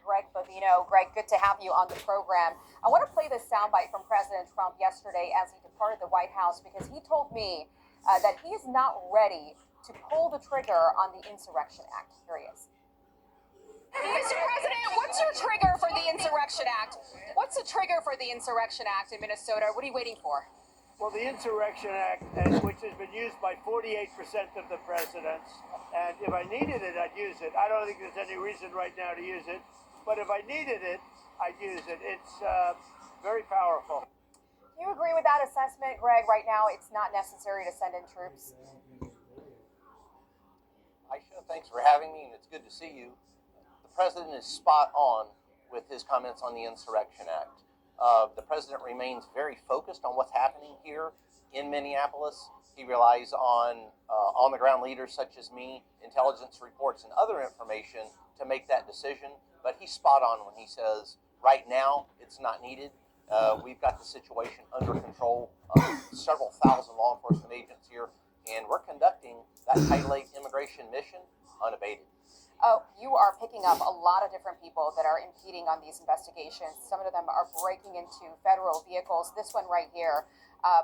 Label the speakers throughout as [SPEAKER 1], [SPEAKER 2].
[SPEAKER 1] Greg Bovino. Greg, good to have you on the program. I want to play this soundbite from President Trump yesterday as he departed the White House because he told me that he is not ready to pull the trigger on the Insurrection Act. Here he is. Mr. President, what's your trigger for the Insurrection Act? What's the trigger for the Insurrection Act in Minnesota? What are you waiting for?
[SPEAKER 2] Well, the Insurrection Act, which has been used by 48% of the presidents, and if I needed it, I'd use it. I don't think there's any reason right now to use it, but if I needed it, I'd use it. It's very powerful.
[SPEAKER 1] Do you agree with that assessment, Greg? Right now, it's not necessary to send in troops.
[SPEAKER 3] Aisha, thanks for having me, and it's good to see you. The president is spot on with his comments on the Insurrection Act. The president remains very focused on what's happening here in Minneapolis. He relies on the ground leaders such as me, intelligence reports, and other information to make that decision. But he's spot on when he says, right now, it's not needed. We've got the situation under control. Several thousand law enforcement agents here, and we're conducting that Title VIII immigration mission unabated.
[SPEAKER 1] Oh, you are picking up a lot of different people that are impeding on these investigations. Some of them are breaking into federal vehicles. This one right here,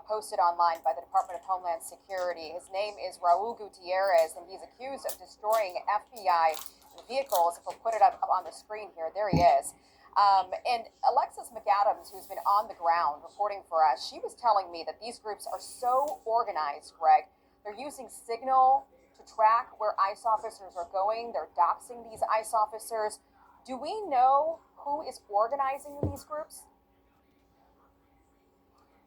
[SPEAKER 1] posted online by the Department of Homeland Security. His name is Raul Gutierrez, and he's accused of destroying FBI vehicles. If we'll put it up on the screen here, there he is. And Alexis McAdams, who's been on the ground reporting for us, she was telling me that these groups are so organized, Greg. They're using Signal to track where ICE officers are going. They're doxing these ICE officers. Do we know who is organizing these groups?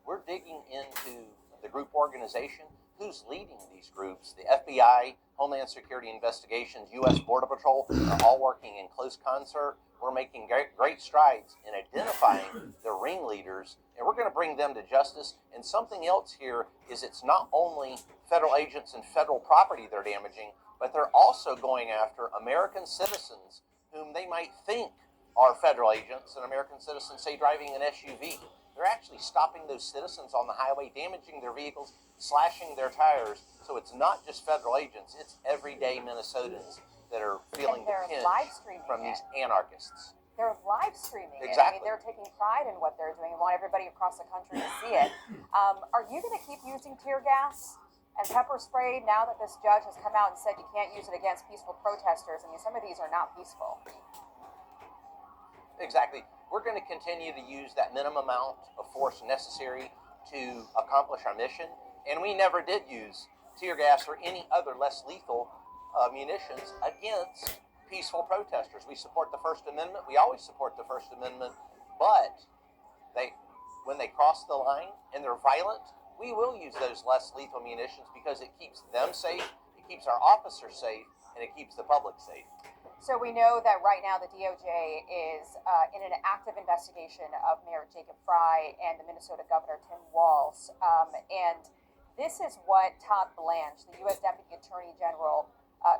[SPEAKER 3] We're digging into the group organization, who's leading these groups. The FBI, Homeland Security Investigations, U.S. Border Patrol are all working in close concert. We're making great strides in identifying the ringleaders, and we're going to bring them to justice. And something else here is it's not only federal agents and federal property they're damaging, but they're also going after American citizens whom they might think are federal agents, and American citizens, say, driving an SUV. They're actually stopping those citizens on the highway, damaging their vehicles, slashing their tires. So it's not just federal agents, it's everyday Minnesotans that are feeling the pinch from these anarchists.
[SPEAKER 1] They're live streaming
[SPEAKER 3] Exactly.
[SPEAKER 1] it. I mean, they're taking pride in what they're doing and want everybody across the country to see it. Are you going to keep using tear gas and pepper spray now that this judge has come out and said you can't use it against peaceful protesters? I mean, some of these are not peaceful.
[SPEAKER 3] Exactly. We're going to continue to use that minimum amount of force necessary to accomplish our mission. And we never did use tear gas or any other less lethal munitions against peaceful protesters. We support the First Amendment. We always support the First Amendment. But when they cross the line and they're violent, we will use those less lethal munitions because it keeps them safe, it keeps our officers safe, and it keeps the public safe.
[SPEAKER 1] So we know that right now the DOJ is in an active investigation of Mayor Jacob Frey and the Minnesota Governor Tim Walz. And this is what Todd Blanche, the U.S. Deputy Attorney General,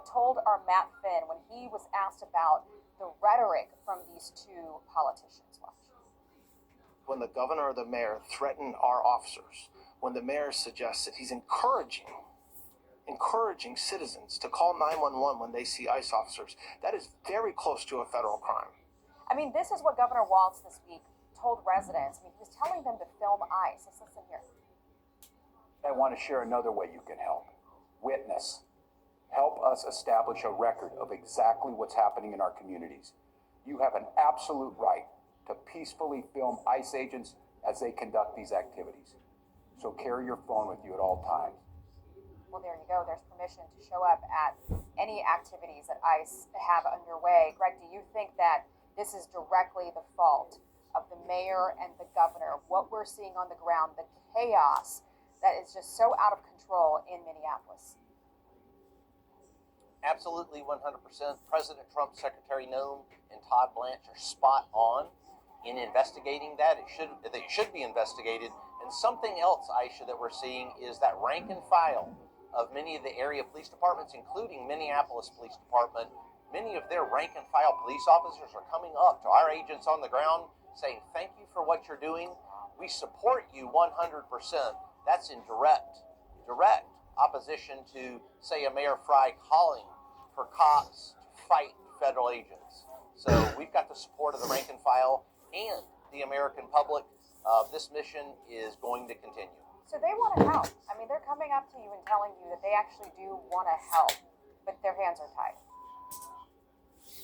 [SPEAKER 1] told our Matt Finn when he was asked about the rhetoric from these two politicians. Watch.
[SPEAKER 4] When the governor or the mayor threaten our officers, when the mayor suggests that he's encouraging citizens to call 911 when they see ICE officers, that is very close to a federal crime.
[SPEAKER 1] I mean, this is what Governor Walz this week told residents. I mean, he was telling them to film ICE. Let's listen here.
[SPEAKER 5] I want to share another way you can help. Witness. Help us establish a record of exactly what's happening in our communities. You have an absolute right to peacefully film ICE agents as they conduct these activities. So carry your phone with you at all times.
[SPEAKER 1] Well, there you go. There's permission to show up at any activities that ICE have underway. Greg, do you think that this is directly the fault of the mayor and the governor? What we're seeing on the ground, the chaos that is just so out of control in Minneapolis?
[SPEAKER 3] Absolutely, 100%. President Trump, Secretary Noem, and Todd Blanche are spot on in investigating that. They should be investigated. And something else, Aisha, that we're seeing is that rank and file of many of the area police departments, including Minneapolis Police Department. Many of their rank and file police officers are coming up to our agents on the ground saying, thank you for what you're doing. We support you 100%. That's in direct opposition to, say, a Mayor Frey calling for cops to fight federal agents. So we've got the support of the rank and file and the American public. This mission is going to continue.
[SPEAKER 1] So they want to help. I mean, they're coming up to you and telling you that they actually do want to help, but their hands are tied.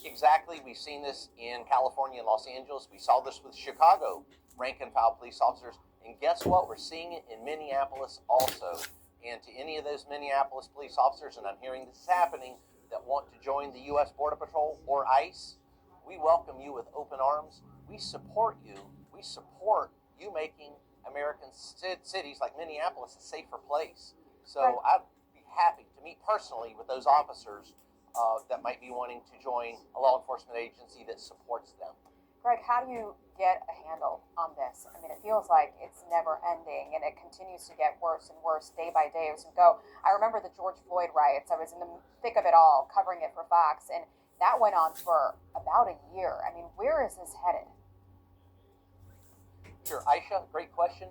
[SPEAKER 3] Exactly. We've seen this in California and Los Angeles. We saw this with Chicago rank and file police officers. And guess what? We're seeing it in Minneapolis also. And to any of those Minneapolis police officers, and I'm hearing this is happening, that want to join the U.S. Border Patrol or ICE, we welcome you with open arms. We support you. We support you making American cities like Minneapolis a safer place. So
[SPEAKER 1] Right.
[SPEAKER 3] I'd be happy to meet personally with those officers that might be wanting to join a law enforcement agency that supports them.
[SPEAKER 1] Greg, how do you get a handle on this? I mean, it feels like it's never ending and it continues to get worse and worse day by day as we go. I remember the George Floyd riots. I was in the thick of it all, covering it for Fox, and that went on for about a year. I mean, where is this headed?
[SPEAKER 3] Sure, Aisha, great question.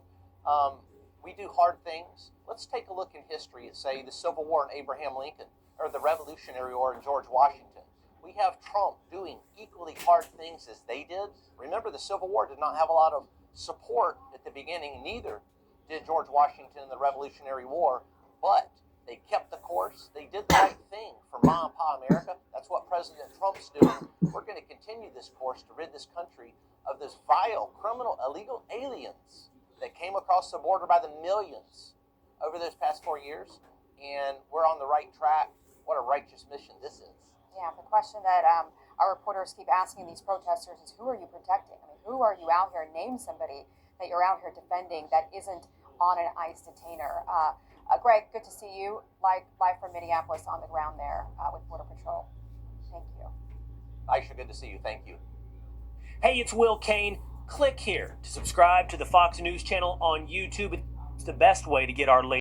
[SPEAKER 3] We do hard things. Let's take a look in history at, say, the Civil War and Abraham Lincoln, or the Revolutionary War and George Washington. We have Trump doing equally hard things as they did. Remember, the Civil War did not have a lot of support at the beginning, neither did George Washington in the Revolutionary War, but they kept the course. They did the right thing for Ma and Pa America. That's what President Trump's doing. We're going to continue this course to rid this country of those vile, criminal, illegal aliens that came across the border by the millions over those past 4 years, and we're on the right track. What a righteous mission this is.
[SPEAKER 1] Yeah, the question that our reporters keep asking these protesters is, who are you protecting? I mean, who are you out here? Name somebody that you're out here defending that isn't on an ICE detainer. Greg, good to see you live from Minneapolis on the ground there with Border Patrol. Thank you.
[SPEAKER 3] Aisha, good to see you. Thank you.
[SPEAKER 6] Hey, it's Will Kane. Click here to subscribe to the Fox News channel on YouTube. It's the best way to get our latest